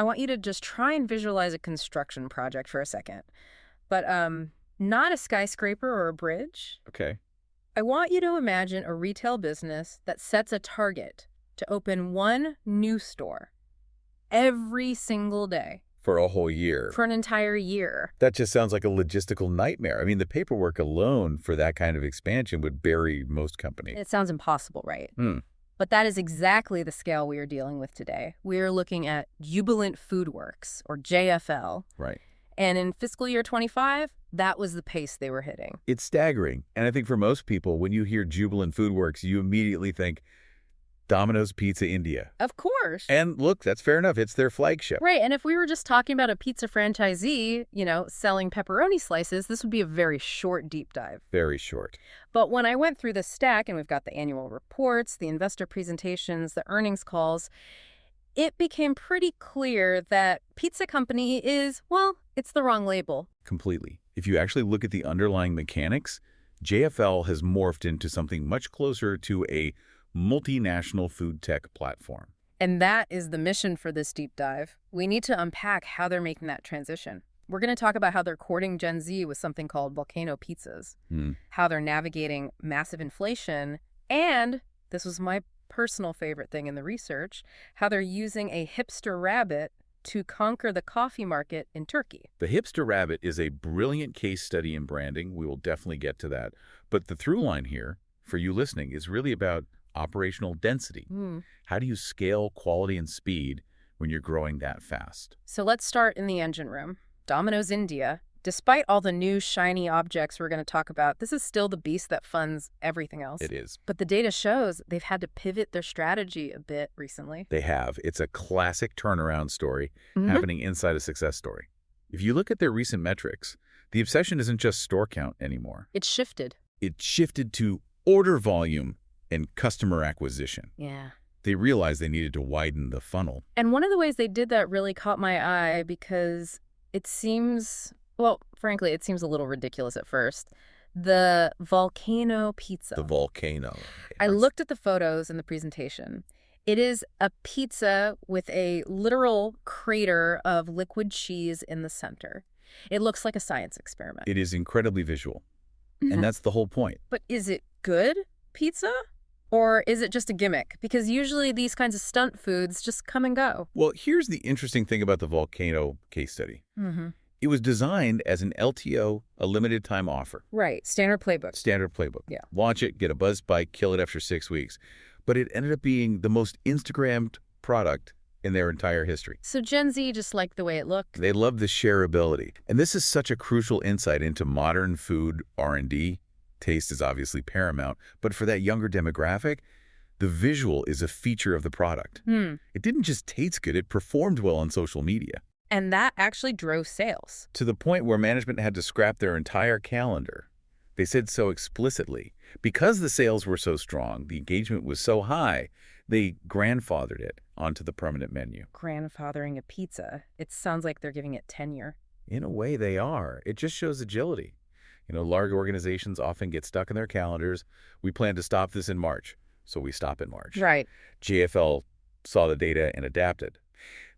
I want you to just try and visualize a construction project for a second. But not a skyscraper or a bridge. Okay. I want you to imagine a retail business that sets a target to open one new store every single day. For a whole year. For an entire year. That just sounds like a logistical nightmare. I mean, the paperwork alone for that kind of expansion would bury most companies. It sounds impossible, right? But that is exactly the scale we are dealing with today. We are looking at Jubilant FoodWorks, or JFL. Right. And in fiscal year 25, that was the pace they were hitting. It's staggering. And I think for most people, when you hear Jubilant FoodWorks, you immediately think Domino's Pizza India. Of course. And look, that's fair enough. It's their flagship. Right. And if we were just talking about a pizza franchisee, selling pepperoni slices, this would be a very short deep dive. Very short. But when I went through the stack, and we've got the annual reports, the investor presentations, the earnings calls, it became pretty clear that pizza company is, well, it's the wrong label. Completely. If you actually look at the underlying mechanics, JFL has morphed into something much closer to a multinational food tech platform. And that is the mission for this deep dive. We need to unpack how they're making that transition. We're going to talk about how they're courting Gen Z with something called Volcano pizzas, how they're navigating massive inflation, and this was my personal favorite thing in the research, how they're using a hipster rabbit to conquer the coffee market in Turkey. The hipster rabbit is a brilliant case study in branding. We will definitely get to that. But the through line here, for you listening, is really about operational density. How do you scale quality and speed when you're growing that fast? So let's start in the engine room. Domino's India. Despite all the new shiny objects we're going to talk about, this is still the beast that funds everything else. It is. But the data shows they've had to pivot their strategy a bit recently. They have. It's a classic turnaround story happening inside a success story. If you look at their recent metrics, the obsession isn't just store count anymore. It's shifted. It shifted to order volume and customer acquisition. Yeah. They realized they needed to widen the funnel. And one of the ways they did that really caught my eye because it seems... well, frankly, it seems a little ridiculous at first. The Volcano pizza. The Volcano. I looked at the photos in the presentation. It is a pizza with a literal crater of liquid cheese in the center. It looks like a science experiment. It is incredibly visual. And that's the whole point. But is it good pizza? Or is it just a gimmick? Because usually these kinds of stunt foods just come and go. Well, here's the interesting thing about the Volcano case study. It was designed as an LTO, a limited time offer. Right. Standard playbook. Standard playbook. Yeah. Launch it, get a buzz spike, kill it after 6 weeks. But it ended up being the most Instagrammed product in their entire history. So Gen Z just liked the way it looked. They love the shareability. And this is such a crucial insight into modern food R&D. Taste is obviously paramount. But for that younger demographic, the visual is a feature of the product. It didn't just taste good, it performed well on social media. And that actually drove sales. To the point where management had to scrap their entire calendar. They said so explicitly. Because the sales were so strong, the engagement was so high, they grandfathered it onto the permanent menu. Grandfathering a pizza. It sounds like they're giving it tenure. In a way, they are. It just shows agility. Large organizations often get stuck in their calendars. We plan to stop this in March, so we stop in March. Right. JFL saw the data and adapted.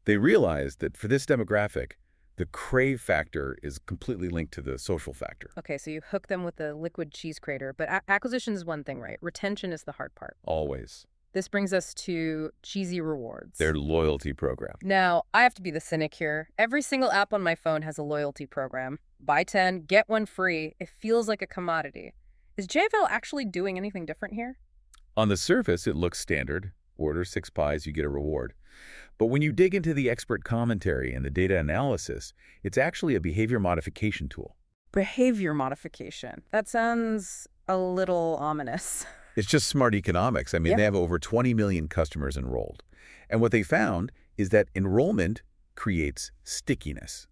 They realized that for this demographic, the crave factor is completely linked to the social factor. Okay, so you hook them with the liquid cheese crater, but acquisition is one thing, right? Retention is the hard part. Always. This brings us to Cheesy Rewards. Their loyalty program. Now, I have to be the cynic here. Every single app on my phone has a loyalty program. Buy 10, get 1 free. It feels like a commodity. Is JFL actually doing anything different here? On the surface, it looks standard. Order 6 pies, you get a reward. But when you dig into the expert commentary and the data analysis, it's actually a behavior modification tool. Behavior modification. That sounds a little ominous. It's just smart economics. I mean, They have over 20 million customers enrolled. And what they found is that enrollment creates stickiness.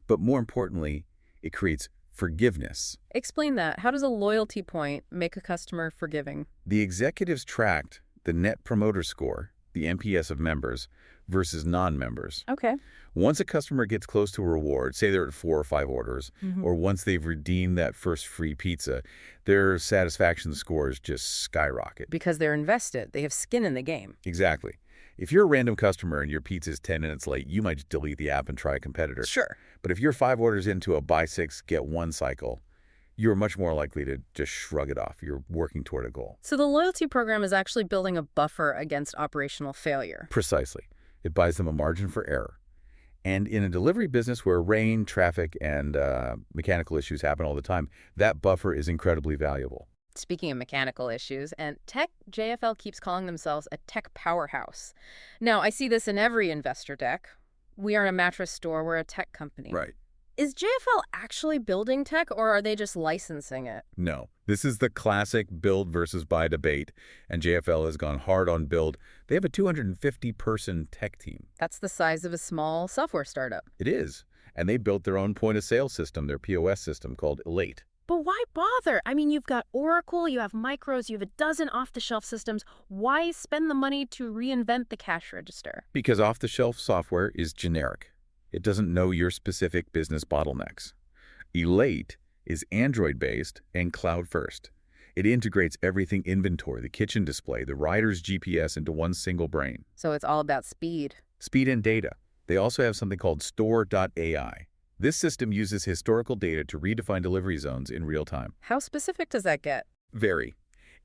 But more importantly, it creates forgiveness. Explain that. How does a loyalty point make a customer forgiving? The executives tracked the Net Promoter Score, the NPS of members, versus non-members. Okay. Once a customer gets close to a reward, say they're at 4 or 5 orders, or once they've redeemed that first free pizza, their satisfaction scores just skyrocket. Because they're invested. They have skin in the game. Exactly. If you're a random customer and your pizza's 10 minutes late, you might just delete the app and try a competitor. Sure. But if you're 5 orders into a buy 6, get 1 cycle, you're much more likely to just shrug it off. You're working toward a goal. So the loyalty program is actually building a buffer against operational failure. Precisely. It buys them a margin for error. And in a delivery business where rain, traffic, and mechanical issues happen all the time, that buffer is incredibly valuable. Speaking of mechanical issues and tech, JFL keeps calling themselves a tech powerhouse. Now, I see this in every investor deck. We are a mattress store. We're a tech company. Right. Is JFL actually building tech, or are they just licensing it? No. This is the classic build versus buy debate, and JFL has gone hard on build. They have a 250-person tech team. That's the size of a small software startup. It is. And they built their own point-of-sale system, their POS system called Elate. But why bother? I mean, you've got Oracle, you have Micros, you have a dozen off-the-shelf systems. Why spend the money to reinvent the cash register? Because off-the-shelf software is generic. It doesn't know your specific business bottlenecks. Elate is Android-based and cloud-first. It integrates everything inventory, the kitchen display, the rider's GPS into one single brain. So it's all about speed. Speed and data. They also have something called store.ai. This system uses historical data to redefine delivery zones in real time. How specific does that get? Very.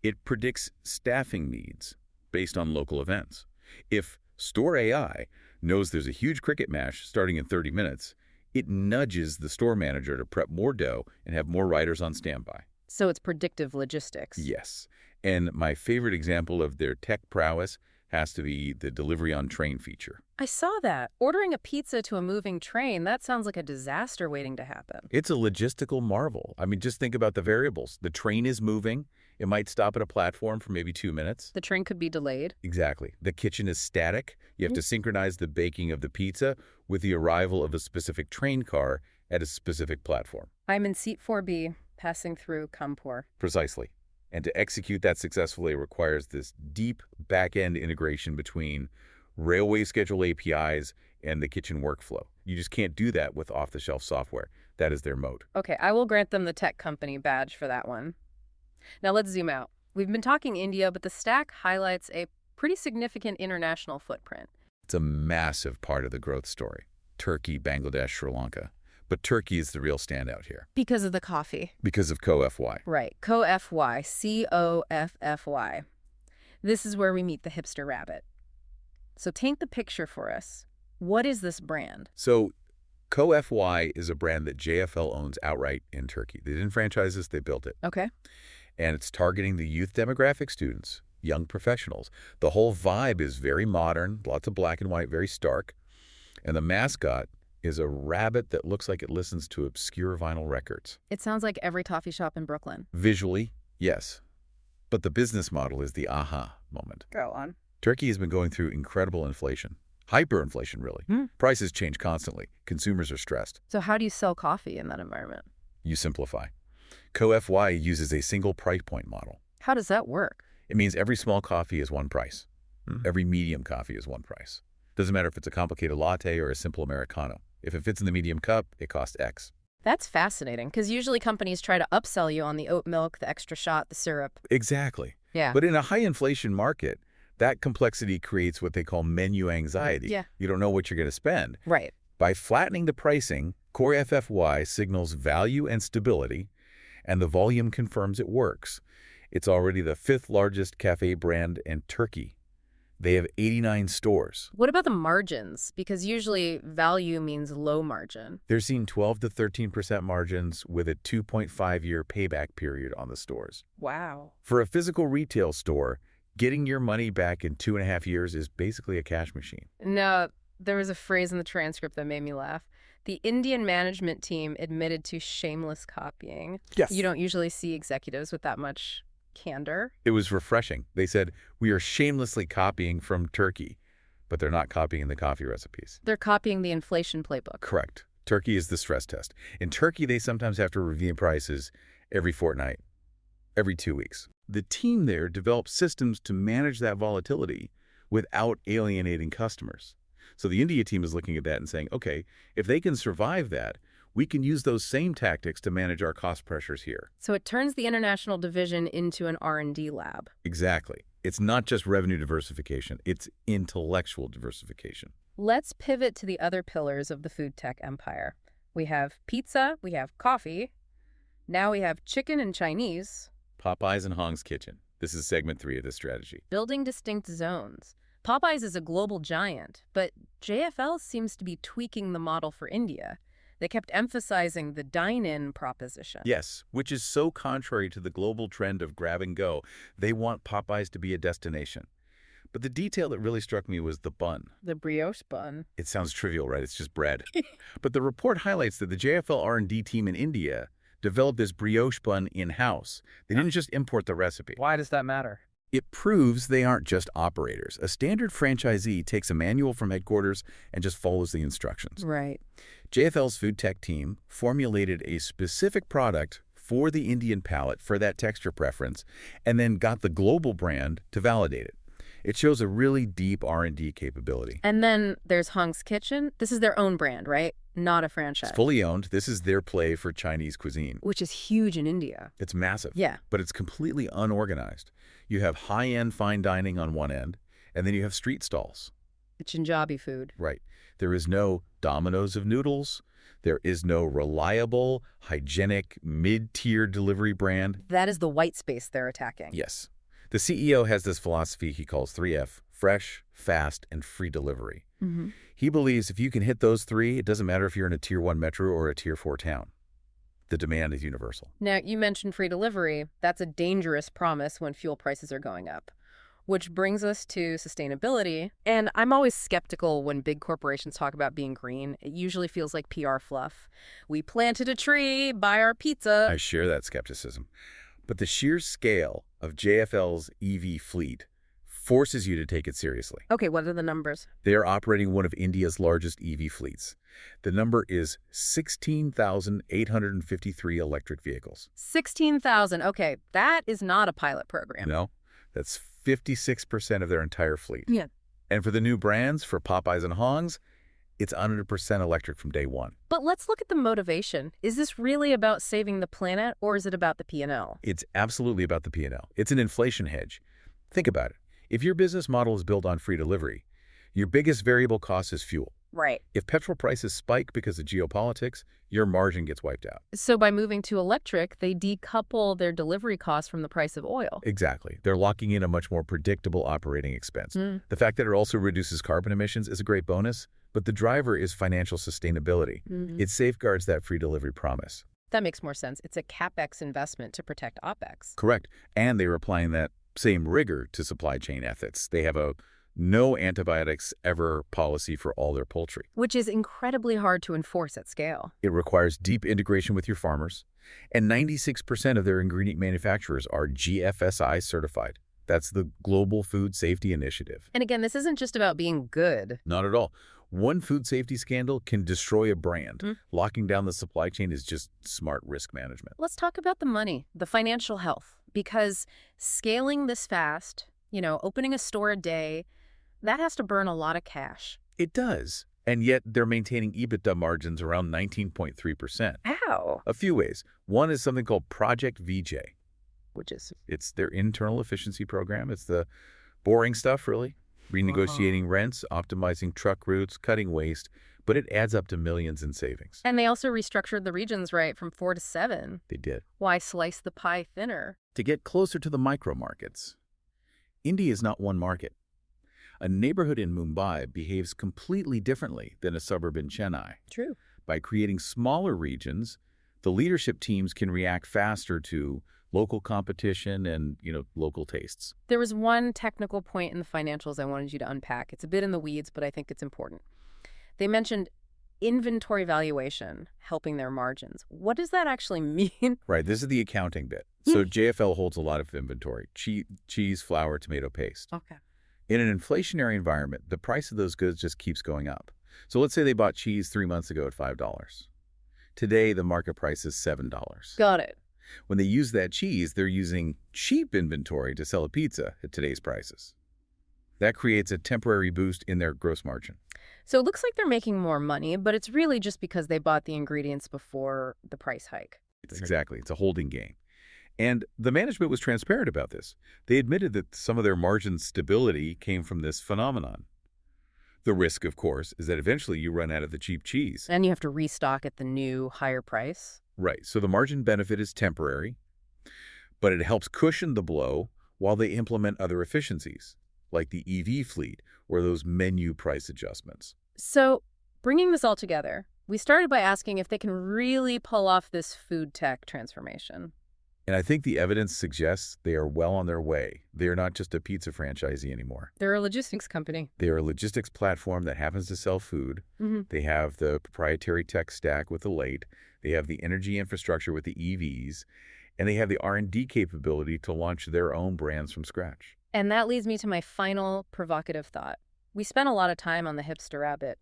It predicts staffing needs based on local events. If Store AI knows there's a huge cricket match starting in 30 minutes, it nudges the store manager to prep more dough and have more riders on standby. So it's predictive logistics. Yes. And my favorite example of their tech prowess has to be the delivery on train feature. I saw that. Ordering a pizza to a moving train, that sounds like a disaster waiting to happen. It's a logistical marvel. I mean, just think about the variables. The train is moving. It might stop at a platform for maybe 2 minutes. The train could be delayed. Exactly. The kitchen is static. You have to synchronize the baking of the pizza with the arrival of a specific train car at a specific platform. I'm in seat 4B, passing through Kanpur. Precisely. And to execute that successfully requires this deep back-end integration between railway schedule APIs and the kitchen workflow. You just can't do that with off-the-shelf software. That is their moat. Okay, I will grant them the tech company badge for that one. Now let's zoom out. We've been talking India, but the stack highlights a pretty significant international footprint. It's a massive part of the growth story. Turkey, Bangladesh, Sri Lanka. But Turkey is the real standout here. Because of the coffee. Because of COFFY. Right, COFFY, COFFY. This is where we meet the hipster rabbit. So paint the picture for us. What is this brand? So COFFY is a brand that JFL owns outright in Turkey. They didn't franchise this, they built it. Okay. And it's targeting the youth demographic students, young professionals. The whole vibe is very modern, lots of black and white, very stark. And the mascot is a rabbit that looks like it listens to obscure vinyl records. It sounds like every coffee shop in Brooklyn. Visually, yes. But the business model is the aha moment. Go on. Turkey has been going through incredible inflation. Hyperinflation, really. Prices change constantly. Consumers are stressed. So how do you sell coffee in that environment? You simplify. COFFY uses a single price point model. How does that work? It means every small coffee is one price. Every medium coffee is one price. Doesn't matter if it's a complicated latte or a simple Americano. If it fits in the medium cup, it costs X. That's fascinating, because usually companies try to upsell you on the oat milk, the extra shot, the syrup. Exactly. Yeah. But in a high inflation market, that complexity creates what they call menu anxiety. Yeah. You don't know what you're going to spend. Right. By flattening the pricing, COFFY signals value and stability, and the volume confirms it works. It's already the 5th largest cafe brand in Turkey. They have 89 stores. What about the margins? Because usually value means low margin. They're seeing 12 to 13% margins with a 2.5-year payback period on the stores. Wow. For a physical retail store, getting your money back in 2.5 years is basically a cash machine. No, there was a phrase in the transcript that made me laugh. The Indian management team admitted to shameless copying. Yes. You don't usually see executives with that much candor. It was refreshing. They said, we are shamelessly copying from Turkey, but they're not copying the coffee recipes. They're copying the inflation playbook. Correct. Turkey is the stress test. In Turkey, they sometimes have to review prices every fortnight, every 2 weeks. The team there develops systems to manage that volatility without alienating customers. So the India team is looking at that and saying, okay, if they can survive that, we can use those same tactics to manage our cost pressures here. So it turns the international division into an R&D lab. Exactly. It's not just revenue diversification, it's intellectual diversification. Let's pivot to the other pillars of the food tech empire. We have pizza, we have coffee, now we have chicken and Chinese. Popeyes and Hong's Kitchen. This is segment 3 of this strategy. Building distinct zones. Popeyes is a global giant, but JFL seems to be tweaking the model for India. They kept emphasizing the dine-in proposition. Yes, which is so contrary to the global trend of grab and go. They want Popeyes to be a destination. But the detail that really struck me was the bun. The brioche bun. It sounds trivial, right? It's just bread. But the report highlights that the JFL R&D team in India developed this brioche bun in-house. They didn't just import the recipe. Why does that matter? It proves they aren't just operators. A standard franchisee takes a manual from headquarters and just follows the instructions. Right. JFL's food tech team formulated a specific product for the Indian palate for that texture preference and then got the global brand to validate it. It shows a really deep R&D capability. And then there's Hong's Kitchen. This is their own brand, right? Not a franchise. It's fully owned. This is their play for Chinese cuisine. Which is huge in India. It's massive. Yeah. But it's completely unorganized. You have high-end fine dining on one end, and then you have street stalls. Punjabi food. Right. There is no Domino's of noodles. There is no reliable, hygienic, mid-tier delivery brand. That is the white space they're attacking. Yes. The CEO has this philosophy he calls 3F, fresh, fast, and free delivery. Mm-hmm. He believes if you can hit those three, it doesn't matter if you're in a Tier 1 metro or a Tier 4 town. The demand is universal. Now, you mentioned free delivery. That's a dangerous promise when fuel prices are going up. Which brings us to sustainability. And I'm always skeptical when big corporations talk about being green. It usually feels like PR fluff. We planted a tree, buy our pizza. I share that skepticism. But the sheer scale of JFL's EV fleet forces you to take it seriously. Okay, what are the numbers? They are operating one of India's largest EV fleets. The number is 16,853 electric vehicles. 16,000. Okay, that is not a pilot program. No, that's 56% of their entire fleet. Yeah. And for the new brands, for Popeyes and Hong's, it's 100% electric from day one. But let's look at the motivation. Is this really about saving the planet, or is it about the P&L? It's absolutely about the P&L. It's an inflation hedge. Think about it. If your business model is built on free delivery, your biggest variable cost is fuel. Right. If petrol prices spike because of geopolitics, your margin gets wiped out. So by moving to electric, they decouple their delivery costs from the price of oil. Exactly. They're locking in a much more predictable operating expense. The fact that it also reduces carbon emissions is a great bonus, but the driver is financial sustainability. It safeguards that free delivery promise. That makes more sense. It's a CapEx investment to protect OpEx. Correct. And they're applying that same rigor to supply chain ethics. They have a no antibiotics ever policy for all their poultry. Which is incredibly hard to enforce at scale. It requires deep integration with your farmers, and 96% of their ingredient manufacturers are GFSI certified. That's the Global Food Safety Initiative. And again, this isn't just about being good. Not at all. One food safety scandal can destroy a brand. Locking down the supply chain is just smart risk management. Let's talk about the money, the financial health, because scaling this fast, opening a store a day, that has to burn a lot of cash. It does. And yet they're maintaining EBITDA margins around 19.3%. How? A few ways. One is something called Project VJ. Which is? It's their internal efficiency program. It's the boring stuff, really. Renegotiating rents, optimizing truck routes, cutting waste, but it adds up to millions in savings. And they also restructured the regions, right, from 4 to 7. They did. Why slice the pie thinner? To get closer to the micro markets. India is not one market. A neighborhood in Mumbai behaves completely differently than a suburb in Chennai. True. By creating smaller regions, the leadership teams can react faster to local competition and, local tastes. There was one technical point in the financials I wanted you to unpack. It's a bit in the weeds, but I think it's important. They mentioned inventory valuation helping their margins. What does that actually mean? Right. This is the accounting bit. So JFL holds a lot of inventory: cheese, flour, tomato paste. Okay. In an inflationary environment, the price of those goods just keeps going up. So let's say they bought cheese 3 months ago at $5. Today, the market price is $7. Got it. When they use that cheese, they're using cheap inventory to sell a pizza at today's prices. That creates a temporary boost in their gross margin. So it looks like they're making more money, but it's really just because they bought the ingredients before the price hike. Exactly. It's a holding game. And the management was transparent about this. They admitted that some of their margin stability came from this phenomenon. The risk, of course, is that eventually you run out of the cheap cheese. And you have to restock at the new higher price. Right, so the margin benefit is temporary, but it helps cushion the blow while they implement other efficiencies, like the EV fleet or those menu price adjustments. So, bringing this all together, we started by asking if they can really pull off this food tech transformation. And I think the evidence suggests they are well on their way. They are not just a pizza franchisee anymore. They're a logistics company. They are a logistics platform that happens to sell food. They have the proprietary tech stack with Elate. They have the energy infrastructure with the EVs. And they have the R&D capability to launch their own brands from scratch. And that leads me to my final provocative thought. We spent a lot of time on the Hipster rabbit.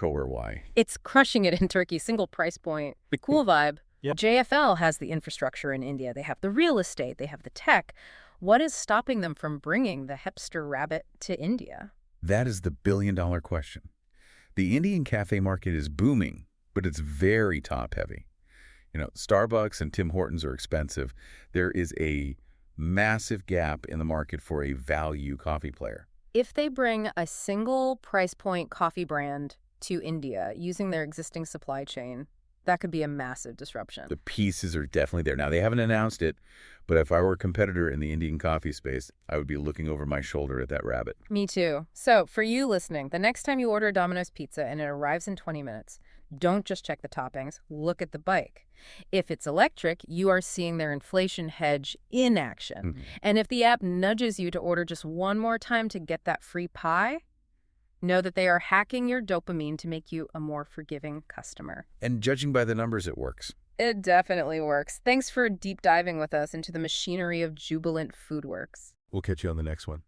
Or why? It's crushing it in Turkey, single price point, cool vibe. Yep. JFL has the infrastructure in India. They have the real estate. They have the tech. What is stopping them from bringing the Hipster rabbit to India? That is the billion-dollar question. The Indian cafe market is booming, but it's very top-heavy. Starbucks and Tim Hortons are expensive. There is a massive gap in the market for a value coffee player. If they bring a single price point coffee brand to India using their existing supply chain, that could be a massive disruption. The pieces are definitely there. Now, they haven't announced it, but if I were a competitor in the Indian coffee space, I would be looking over my shoulder at that rabbit. Me too. So, for you listening, the next time you order a Domino's pizza and it arrives in 20 minutes, don't just check the toppings, look at the bike. If it's electric, you are seeing their inflation hedge in action. And if the app nudges you to order just one more time to get that free pie, know that they are hacking your dopamine to make you a more forgiving customer. And judging by the numbers, it works. It definitely works. Thanks for deep diving with us into the machinery of Jubilant FoodWorks. We'll catch you on the next one.